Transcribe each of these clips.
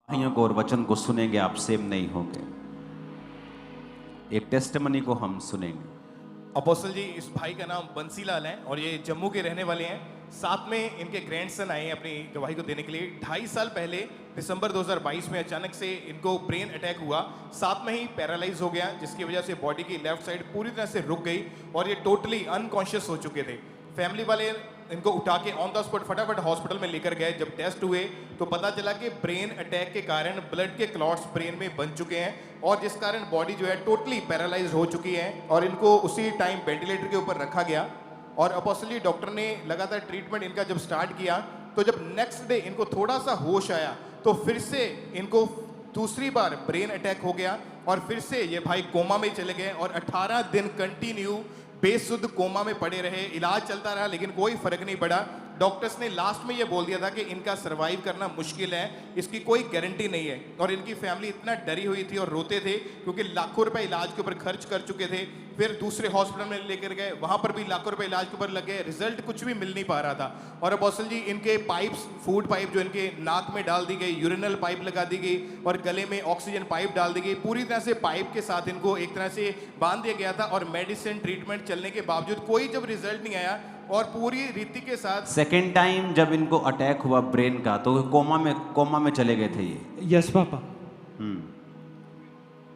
भाइयों को और वचन को सुनेंगे, आप सेम नहीं होंगे। एक टेस्टिमनी को हम सुनेंगे। अपोस्टल जी, इस भाई का नाम बंसीलाल है और ये जम्मू के रहने वाले हैं। साथ में इनके ग्रैंडसन आए हैं अपनी गवाही को देने के लिए। 2.5 साल पहले दिसंबर 2022 में अचानक से इनको ब्रेन अटैक हुआ, साथ में ही पैरालाइज हो गया, जिसकी वजह से बॉडी की लेफ्ट साइड पूरी तरह से रुक गई और ये टोटली अनकॉन्शियस हो चुके थे। फैमिली वाले इनको उठा के ऑन द स्पॉट फटाफट हॉस्पिटल में लेकर गए। जब टेस्ट हुए तो पता चला कि ब्रेन अटैक के कारण ब्लड के क्लॉट्स ब्रेन में बन चुके हैं और जिस कारण बॉडी जो है टोटली पैरालाइज हो चुकी है और इनको उसी टाइम वेंटिलेटर के ऊपर रखा गया। और अपोस्टली डॉक्टर ने लगातार ट्रीटमेंट इनका जब स्टार्ट किया तो जब नेक्स्ट डे इनको थोड़ा सा होश आया तो फिर से इनको दूसरी बार ब्रेन अटैक हो गया और फिर से ये भाई कोमा में चले गए और 18 दिन कंटिन्यू बेसुध कोमा में पड़े रहे। इलाज चलता रहा लेकिन कोई फर्क नहीं पड़ा। डॉक्टर्स ने लास्ट में ये बोल दिया था कि इनका सरवाइव करना मुश्किल है, इसकी कोई गारंटी नहीं है। और इनकी फैमिली इतना डरी हुई थी और रोते थे क्योंकि लाखों रुपए इलाज के ऊपर खर्च कर चुके थे। फिर दूसरे हॉस्पिटल में लेकर गए, वहां पर भी लाखों रुपए इलाज के ऊपर लग गए, रिजल्ट कुछ भी मिल नहीं पा रहा था। और अपोस्टल जी, इनके पाइप्स, फूड पाइप जो इनके नाक में डाल दी गई, यूरिनल पाइप लगा दी गई और गले में ऑक्सीजन पाइप डाल दी गई। पूरी तरह से पाइप के साथ इनको एक तरह से बांध दिया गया था और मेडिसिन ट्रीटमेंट चलने के बावजूद कोई जब रिजल्ट नहीं आया और पूरी रीति के साथ सेकेंड टाइम जब इनको अटैक हुआ ब्रेन का तो कोमा में चले गए थे ये। Yes papa.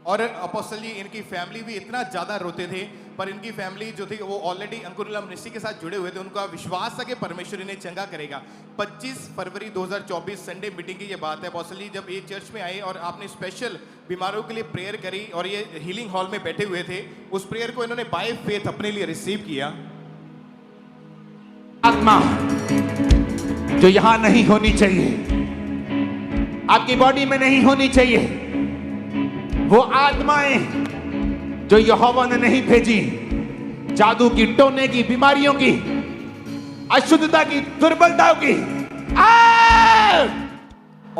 और अपोस्टल जी, इनकी फैमिली भी इतना ज्यादा रोते थे, पर इनकी फैमिली जो थी वो ऑलरेडी अंकुरिला मिनिस्ट्री के साथ जुड़े हुए थे। उनका विश्वास था कि परमेश्वर इन्हें चंगा करेगा। 25 फरवरी 2024 संडे मीटिंग की ये बात है अपोस्टल जी, जब ये चर्च में आए और आपने स्पेशल बीमारों के लिए प्रेयर करी और ये हीलिंग हॉल में बैठे हुए थे। उस प्रेयर को इन्होंने बाय फेथ अपने लिए रिसीव किया। आत्मा जो यहां नहीं होनी चाहिए, आपकी बॉडी में नहीं होनी चाहिए, वो आत्माएं जो यहोवा ने नहीं भेजी, जादू की, टोने की, बीमारियों की, अशुद्धता की, दुर्बलताओं की,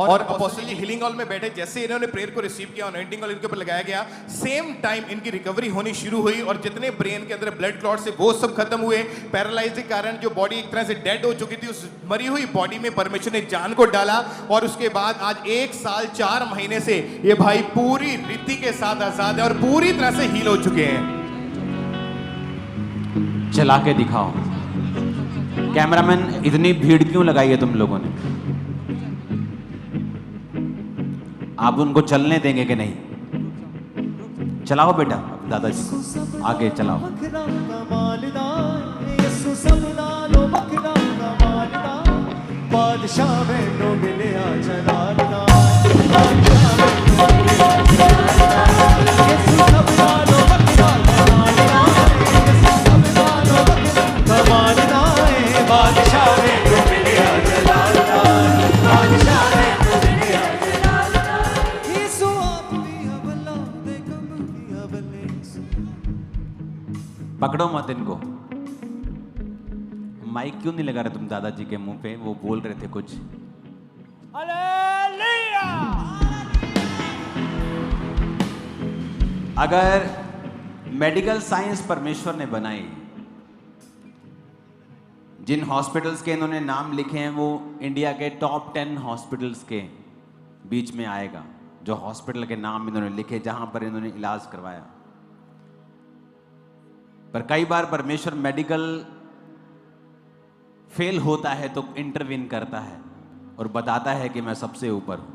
और अपोस्टल जी हीलिंग हॉल में बैठे, जैसे इन्होंने प्रेयर को रिसीव किया, अनॉइंटिंग ऑयल इनके ऊपर लगाया गया, सेम टाइम इनकी रिकवरी होनी शुरू हुई और जितने ब्रेन के अंदर ब्लड क्लॉट से वो सब खत्म हुए। पैरालाइज के कारण जो बॉडी एक तरह से डेड हो चुकी थी, उस मरी हुई बॉडी में परमेश्वर ने जान को डाला और उसके बाद आज 1 साल 4 महीने से ये भाई पूरी रीति के साथ आजाद है और पूरी तरह से हील हो चुके हैं। चला के दिखाओ। कैमरामैन, इतनी भीड़ क्यों लगाई है तुम लोगों ने? आप उनको चलने देंगे कि नहीं? चलाओ बेटा, दादाजी आगे चलाओ। पकड़ो मत इनको। माइक क्यों नहीं लगा रहे तुम दादाजी के मुंह पे? वो बोल रहे थे कुछ। हालेलुया। अगर मेडिकल साइंस परमेश्वर ने बनाई, जिन हॉस्पिटल्स के इन्होंने नाम लिखे हैं वो इंडिया के टॉप 10 हॉस्पिटल्स के बीच में आएगा। जो हॉस्पिटल के नाम इन्होंने लिखे जहां पर इन्होंने इलाज करवाया। पर कई बार परमेश्वर मेडिकल फेल होता है तो इंटरवीन करता है और बताता है कि मैं सबसे ऊपर हूं।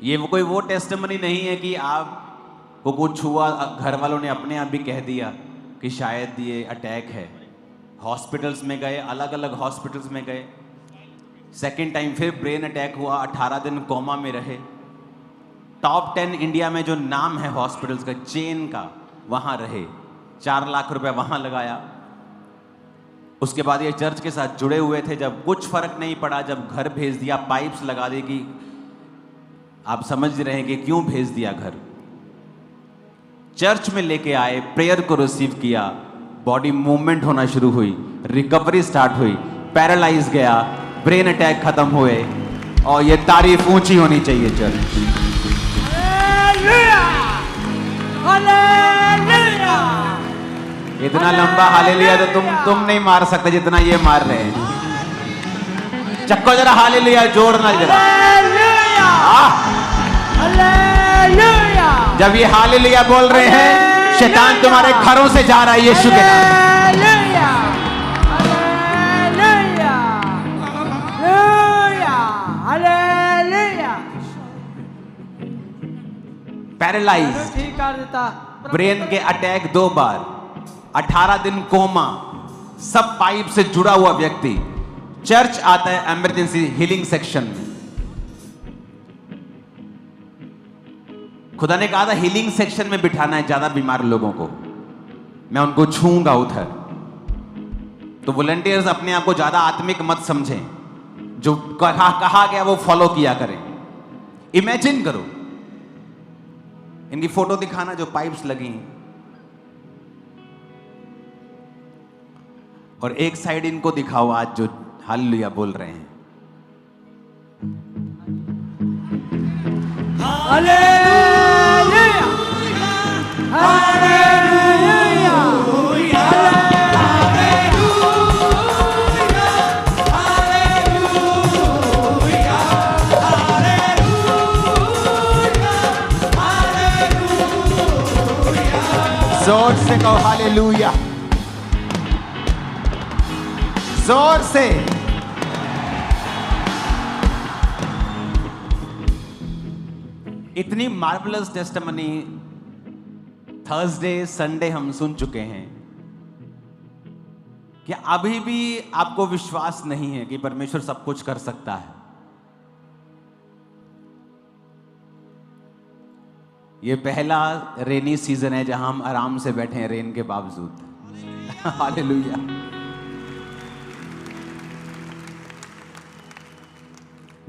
ये वो टेस्टिमनी नहीं है कि आपको कुछ हुआ, घर वालों ने अपने आप भी कह दिया कि शायद ये अटैक है। हॉस्पिटल्स में गए, अलग अलग हॉस्पिटल्स में गए, सेकेंड टाइम फिर ब्रेन अटैक हुआ, 18 दिन कोमा में रहे। टॉप 10 इंडिया में जो नाम है हॉस्पिटल्स का, चेन का, वहां रहे। 4 लाख रुपए वहां लगाया। उसके बाद ये चर्च के साथ जुड़े हुए थे। जब कुछ फर्क नहीं पड़ा, जब घर भेज दिया, पाइप्स लगा दी कि आप समझ रहे हैं कि क्यों भेज दिया घर। चर्च में लेके आए, प्रेयर को रिसीव किया, बॉडी मूवमेंट होना शुरू हुई, रिकवरी स्टार्ट हुई, पैरालाइज गया, ब्रेन अटैक खत्म हुए और ये तारीफ ऊंची होनी चाहिए चर्च। हालेलुया। हालेलुया। इतना लंबा हालेलुया तो तुम नहीं मार सकते जितना ये मार रहे हैं। चक्को जरा हालेलुया जोर ना जरा। जब ये हालेलुया बोल रहे हैं शैतान तुम्हारे घरों से जा रहा है यीशु के नाम। पैरालाइज, ठीक कर देता। ब्रेन के अटैक 2 बार, 18 दिन कोमा, सब पाइप से जुड़ा हुआ व्यक्ति चर्च आता है इमरजेंसी हीलिंग सेक्शन में। खुदा ने कहा था हीलिंग सेक्शन में बिठाना है ज्यादा बीमार लोगों को, मैं उनको छूंगा उधर। तो वॉलंटियर्स अपने आप को ज्यादा आत्मिक मत समझें, जो कहा गया वो फॉलो किया करें। इमेजिन करो, इनकी फोटो दिखाना जो पाइप्स लगी हैं, और एक साइड इनको दिखाओ आज जो हालेलुया बोल रहे हैं। हालेलुया, हालेलुया, जोर से कहो हालेलुया, जोर से। इतनी मार्वलस टेस्टिमनी थर्सडे संडे हम सुन चुके हैं कि अभी भी आपको विश्वास नहीं है कि परमेश्वर सब कुछ कर सकता है। ये पहला रेनी सीजन है जहां हम आराम से बैठे हैं रेन के बावजूद। Hallelujah.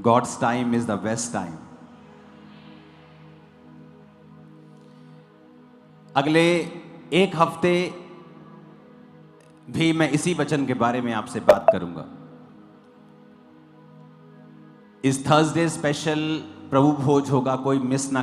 God's time is the best time. अगले 1 हफ्ते भी मैं इसी वचन के बारे में आपसे बात करूंगा। इस थर्सडे स्पेशल प्रभु भोज होगा, कोई मिस ना